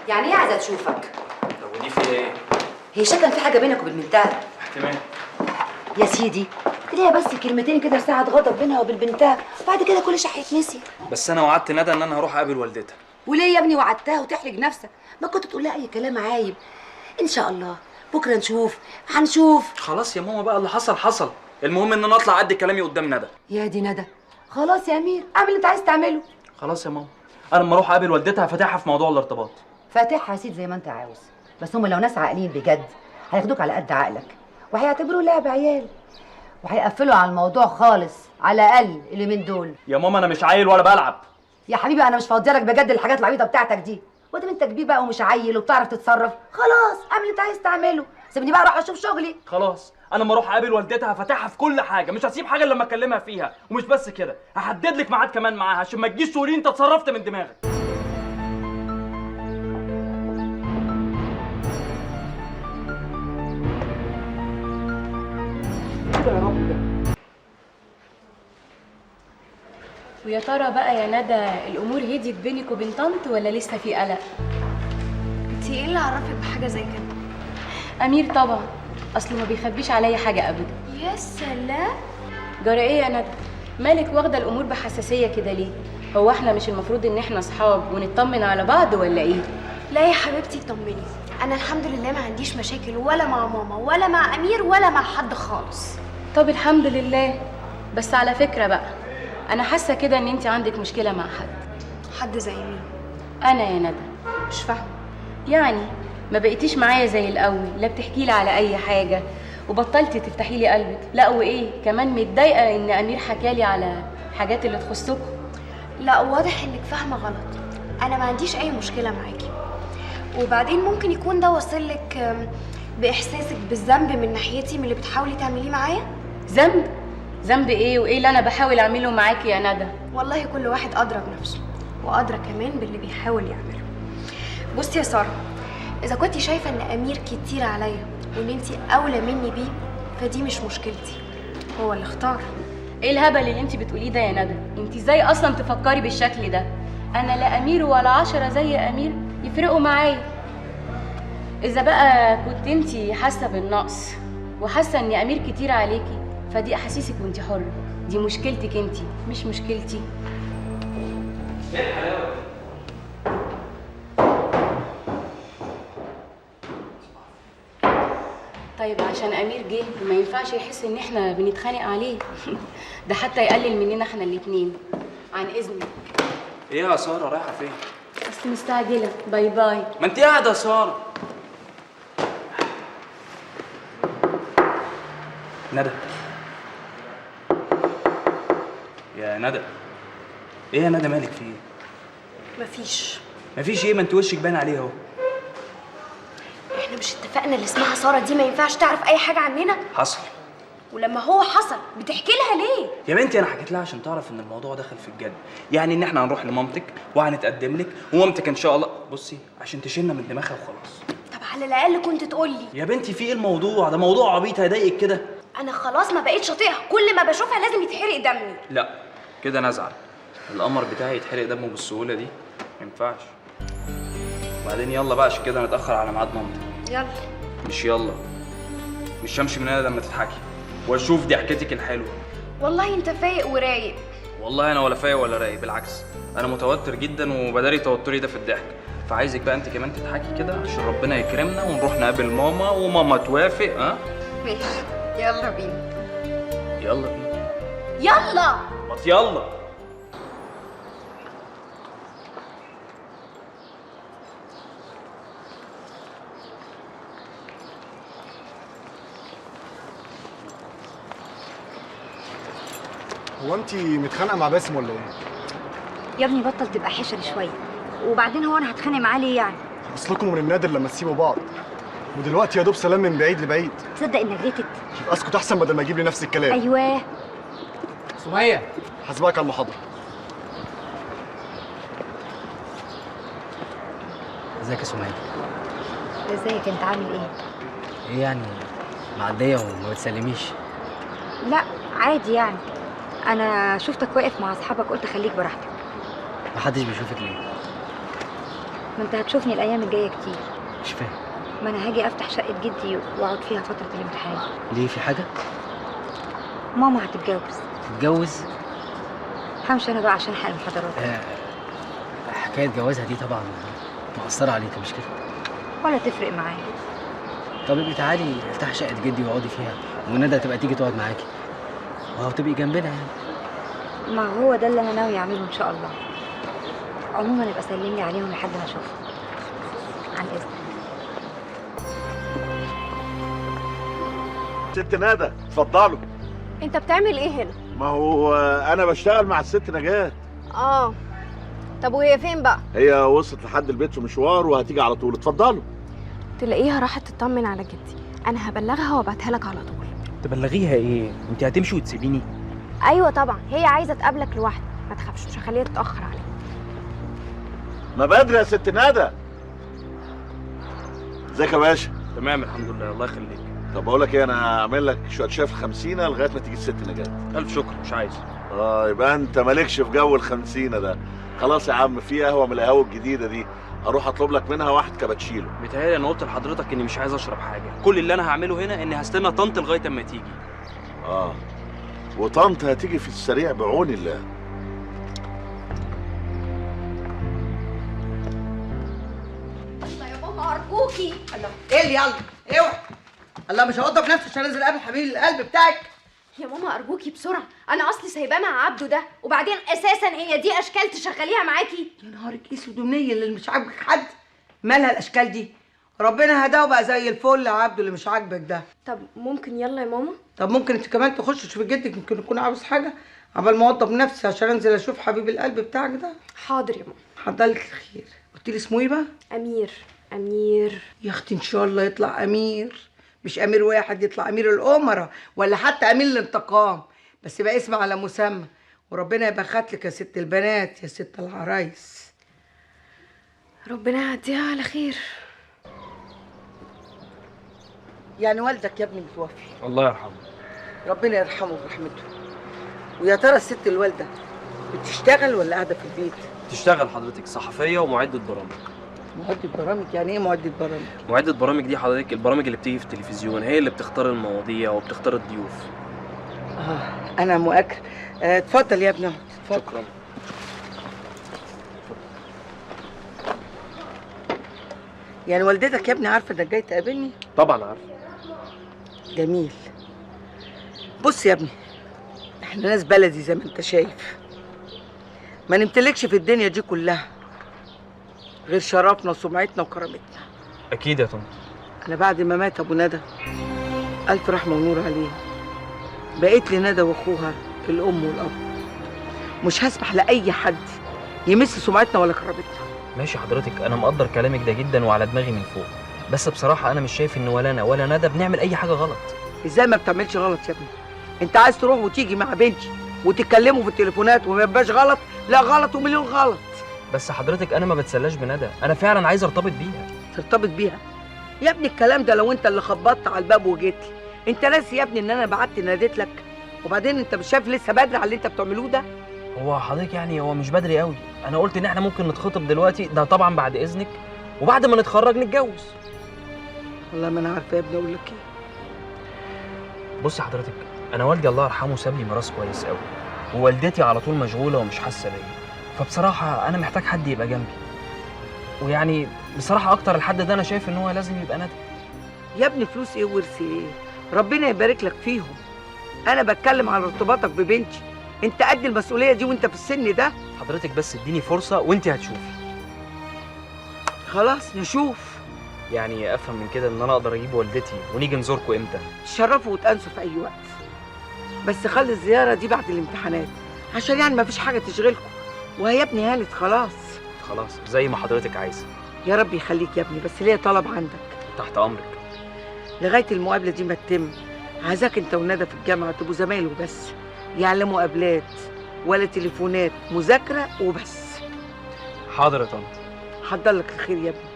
يعني ايه عايزه تشوفك؟ طب ودي في ايه؟ هي شكل في حاجه بينك وبين بنتها؟ احتمال. يا سيدي تلاقيها بس كلمتين كده ساعه غضب بينها وبين بنتها، بعد كده كل شيء هيتنسي. بس انا وعدت ندى ان انا هروح اقابل والدتها. وليه يا ابني وعدتها وتحرج نفسك؟ ما كنت تقول لها اي كلام عايب. ان شاء الله بكره هنشوف. خلاص يا ماما بقى، اللي حصل حصل. المهم ان انا اطلع قد كلامي قدام ندى. يا دي ندى، خلاص يا امير اعمل اللي انت عايز تعمله. خلاص يا ماما، انا لما اروح اقابل والدتها فاتحها في موضوع الارتباط. فاتحها يا سيدي زي ما انت عاوز، بس هم لو ناس عاقلين بجد هياخدوك على قد عقلك وهيعتبروه لعب عيال وهيقفلوا على الموضوع خالص، على الاقل اليومين دول. يا ماما انا مش عيل ولا بلعب. يا حبيبي انا مش فاضيه لك بجد الحاجات العبيطه بتاعتك دي، وادام انت كبير بقى ومش عيل وبتعرف تتصرف خلاص اعمل اللي انت عايز تعمله، سيبني بقى اروح اشوف شغلي. خلاص انا لما اروح اقابل والدتها هفتحها في كل حاجه، مش هسيب حاجه إلا لما اكلمها فيها. ومش بس كده، هحدد لك ميعاد كمان معاها عشان ما تجيش تقولي انت اتصرفت من دماغك. يا رب ده. ويا ترى بقى يا ندى الامور هديت بينك وبين طنط ولا لسه في قلق؟ انتي ايه اللي عرفك بحاجه زي كده؟ امير طبعا، اصله ما بيخبيش عليا حاجه ابدا. يا سلام. جرى ايه يا ندى؟ مالك واخده الامور بحساسيه كده ليه؟ هو احنا مش المفروض ان احنا اصحاب ونطمن على بعض ولا ايه؟ لا يا حبيبتي اطمني، انا الحمد لله ما عنديش مشاكل ولا مع ماما ولا مع امير ولا مع حد خالص. طب الحمد لله. بس على فكره بقى، انا حاسه كده ان انت عندك مشكله مع حد زي مين؟ انا يا ندى مش فاهمه. يعني ما بقيتيش معايا زي الاول، لا بتحكي لي على اي حاجه وبطلتي تفتحي لي قلبك، لا وايه كمان متضايقه ان امير حكالي على الحاجات اللي تخصكم. لا واضح انك فاهمه غلط، انا ما عنديش اي مشكله معاكي، وبعدين ممكن يكون ده واصلك باحساسك بالذنب من ناحيتي من اللي بتحاولي تعمليه معايا. ذنب؟ ذنب ايه وايه اللي انا بحاول اعمله معاكي يا ندى؟ والله كل واحد ادرى بنفسه وادرى كمان باللي بيحاول يعمله. بصي يا ساره، اذا كنتي شايفه ان امير كتير عليا وان انتي اولى مني بيه فدي مش مشكلتي، هو اللي اختار. ايه الهبل اللي انت بتقوليه ده يا ندى؟ انت ازاي اصلا تفكري بالشكل ده؟ انا لا امير ولا 10 زي امير يفرقوا معايا. اذا بقى كنت انت حاسه بالنقص وحاسه ان امير كتير عليكي فدي احاسيسك وانت حره، دي مشكلتك انت مش مشكلتي. ايه الحلاوه دي؟ طيب عشان امير جه ما ينفعش يحس ان احنا بنتخانق عليه ده حتى يقلل مننا احنا الاتنين. عن اذنك. ايه يا ساره رايحه فين؟ بس مستعجله. باي باي. ما انت قاعده يا ساره. ندى يا ندى، ايه يا ندى مالك في ايه؟ مفيش ايه؟ ما انت وشك باين عليه اهو. احنا مش اتفقنا اللي اسمها ساره دي ما ينفعش تعرف اي حاجه عننا؟ حصل. ولما هو حصل بتحكي لها ليه؟ يا بنتي انا حكيت لها عشان تعرف ان الموضوع دخل في الجد، يعني ان احنا هنروح لمامتك وهنتقدم لك ومامتك ان شاء الله بصي عشان تشيلنا من دماغها وخلاص. طب على الاقل كنت تقول لي. يا بنتي في ايه الموضوع ده؟ موضوع عبيط هيضايقك كده؟ انا خلاص ما بقيتش اطيقها، كل ما بشوفها لازم يتحرق دمي. لا كده انا ازعل. القمر بتاعي يتحرق دمه بالسهوله دي؟ ما ينفعش. وبعدين يلا بقى عشان كده هنتاخر على ميعاد مامتك. يلا. مش يلا، مش همشي من هنا لما تضحكي واشوف ضحكتك الحلوه. والله انت فايق ورايق. والله انا ولا فايق ولا رايق، بالعكس انا متوتر جدا وبداري توتري ده في الضحك، فعايزك بقى انت كمان تضحكي كده عشان ربنا يكرمنا ونروح نقابل ماما وماما توافق. ها ماشي يلا بينا. يلا بينا. يلا. ما يلا. هو انت متخانقه مع باسم ولا ايه؟ يا ابني بطل تبقى حشري شويه، وبعدين هو انا هتخانق معاه ليه يعني؟ اصلكم من النادر لما تسيبوا بعض، ودلوقتي يا دوب سلام من بعيد لبعيد. تصدق انك غلطت؟ يبقى اسكت احسن بدل ما اجيب لي نفس الكلام. ايوه. سمية حاسباك على المحاضره. ازيك يا سمية؟ ازيك انت عامل ايه؟ ايه يعني معدية وما بتسلميش؟ لا عادي يعني، انا شفتك واقف مع اصحابك قلت خليك براحتك. محدش بيشوفك ليه؟ ما انت هتشوفني الايام الجايه كتير. مش فاهم. ما انا هاجي افتح شقه جدي واقعد فيها فتره الامتحان. ليه، في حاجه؟ ماما هتتجوز. تتجوز؟ همشي انا بقى عشان حق المحاضرات. حكايه جوازها دي طبعا مأثره عليك مش كده؟ ولا تفرق معايا. طب ابقي تعالي افتحي شقه جدي واقعدي فيها، وندى تبقى تيجي تقعد معاكي وهو تبقي جنبنا يعني. ما هو ده اللي انا ناوي اعمله ان شاء الله. عموما ابقى سلملي عليهم لحد ما اشوفهم. عن اذنك. ست ندى اتفضلوا. انت بتعمل ايه هنا؟ ما هو انا بشتغل مع الست نجاة. اه. طب وهي فين بقى؟ هي وصلت لحد البيت في مشوار وهتيجي على طول. اتفضلوا. تلاقيها راحت تطمن على جدي. انا هبلغها وابعتها لك على طول. تبلغيها ايه؟ انت هتمشي وتسيبيني؟ ايوه طبعا، هي عايزه تقابلك لوحدك، ما تخافش مش هخليها تتاخر عليك. ما بدري يا ست ندى. ازيك يا باشا؟ تمام الحمد لله، الله يخليك. طب بقول لك ايه، انا هعمل لك شويه شاي في 50 لغايه ما تيجي الست نجاة. الف شكر، مش عايز. يبقى انت مالكش في جو ال50 ده. خلاص يا عم، في قهوه من القهوه الجديده دي، هروح اطلب لك منها واحد كابتشينو. بيتهيألي انا قلت لحضرتك اني مش عايز اشرب حاجه، كل اللي انا هعمله هنا اني هستنى طنط لغايه اما تيجي. وطنط هتيجي في السريع بعون الله. الله يا ماما ارجوكي. الله ايه اللي يلا اوعي. الله مش هوضب نفسي عشان انزل اقابل حبيب القلب بتاعك. يا ماما ارجوكي بسرعه، انا اصلي سايباه مع عبده ده، وبعدين اساسا هي دي اشكال تشغليها معاكي؟ يا نهارك اسود ومنيل اللي مش عاجبك حد. مالها الاشكال دي؟ ربنا هداه بقى زي الفل يا عبده اللي مش عاجبك ده. طب ممكن يلا يا ماما؟ طب ممكن انت كمان تخش تشوفي جدك، يمكن يكون عاوز حاجه عبال ما اوضب نفسي عشان انزل اشوف حبيب القلب بتاعك ده. حاضر يا ماما. حضرلك الخير. قلت لي اسمه ايه بقى؟ امير. امير يا اختي ان شاء الله يطلع امير، مش امير واحد، يطلع امير الامراء ولا حتى امير الانتقام، بس يبقى اسم على مسمى، وربنا يبقى خاتلك يا ست البنات يا ست العرايس. ربنا يعديها على خير. يعني والدك يا ابني متوفي، الله يرحمه. ربنا يرحمه برحمته. ويا ترى الست الوالده بتشتغل ولا قاعده في البيت؟ تشتغل حضرتك صحفيه ومعده برامج. معدة برامج؟ يعني ايه معدة برامج؟ معدة برامج دي حضرتك البرامج اللي بتيجي في التلفزيون، هي اللي بتختار المواضيع وبتختار الضيوف. انا مؤكد. اتفضل يا ابني اقعد. اتفضل. شكرا. يعني والدتك يا ابني عارفه انك جاي تقابلني؟ طبعا عارف. جميل. بص يا ابني، احنا ناس بلدي زي ما انت شايف، ما نمتلكش في الدنيا دي كلها غير شرفنا وسمعتنا وكرامتنا. اكيد يا طنط. انا بعد ما مات ابو ندى الف رحمه ونور عليه، بقيت لي ندى واخوها الام والاب، مش هسمح لاي حد يمس سمعتنا ولا كرامتنا. ماشي حضرتك، انا مقدر كلامك ده جدا وعلى دماغي من فوق، بس بصراحه انا مش شايف ان ولا انا ولا ندى بنعمل اي حاجه غلط. ازاي ما بتعملش غلط يا ابني؟ انت عايز تروح وتيجي مع بنتي وتتكلموا في التليفونات وما يبقاش غلط؟ لا غلط ومليون غلط. بس حضرتك انا ما بتسلاش بندى، انا فعلا عايز ارتبط بيها. ترتبط بيها يا ابني؟ الكلام ده لو انت اللي خبطت على الباب وجيت لي. انت ناسي يا ابني ان انا بعت ناديت لك؟ وبعدين انت مش شايف لسه بدري على اللي انت بتعملوه ده؟ هو حضرتك يعني هو مش بدري قوي، انا قلت ان احنا ممكن نتخطب دلوقتي، ده طبعا بعد اذنك، وبعد ما نتخرج نتجوز. والله ما انا عارفه يا ابني اقول لك ايه. بصي حضرتك، انا والدي الله يرحمه ساب لي ميراث كويس قوي، ووالدتي على طول مشغوله ومش حاسه بيا، فبصراحه انا محتاج حد يبقى جنبي، ويعني بصراحه اكتر الحد ده انا شايف ان هو لازم يبقى ندى. يا ابني فلوس ايه وورث ايه؟ ربنا يبارك لك فيهم. انا بتكلم على ارتباطك ببنتي، انت قد المسؤوليه دي وانت في السن ده؟ حضرتك بس اديني فرصه وانت هتشوفي. خلاص نشوف. يعني افهم من كده ان انا اقدر اجيب والدتي ونيجي نزوركم امتى؟ تشرفوا وتأنسوا في اي وقت، بس خلي الزياره دي بعد الامتحانات عشان يعني ما فيش حاجه تشغلكم، وهي يا ابني هانت خلاص. خلاص زي ما حضرتك عايزه. يا رب يخليك يا ابني، بس ليا طلب عندك. تحت امرك. لغايه المقابله دي ما تتم، عايزاك انت وندى في الجامعه تبقوا زمايل وبس، يعني مقابلات ولا تليفونات، مذاكره وبس. حاضر يا طنط. حضر لك الخير يا ابني،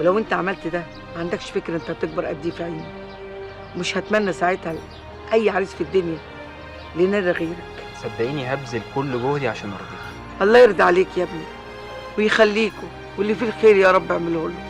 ولو انت عملت ده ما عندكش فكره انت هتكبر قد ايه في عيني. مش هتمنى ساعتها اي عريس في الدنيا لندى غيرك. صدقيني هبذل كل جهدي عشان ارضيك. الله يرضى عليك يا ابني ويخليكوا. واللي فيه الخير يا رب اعمله له.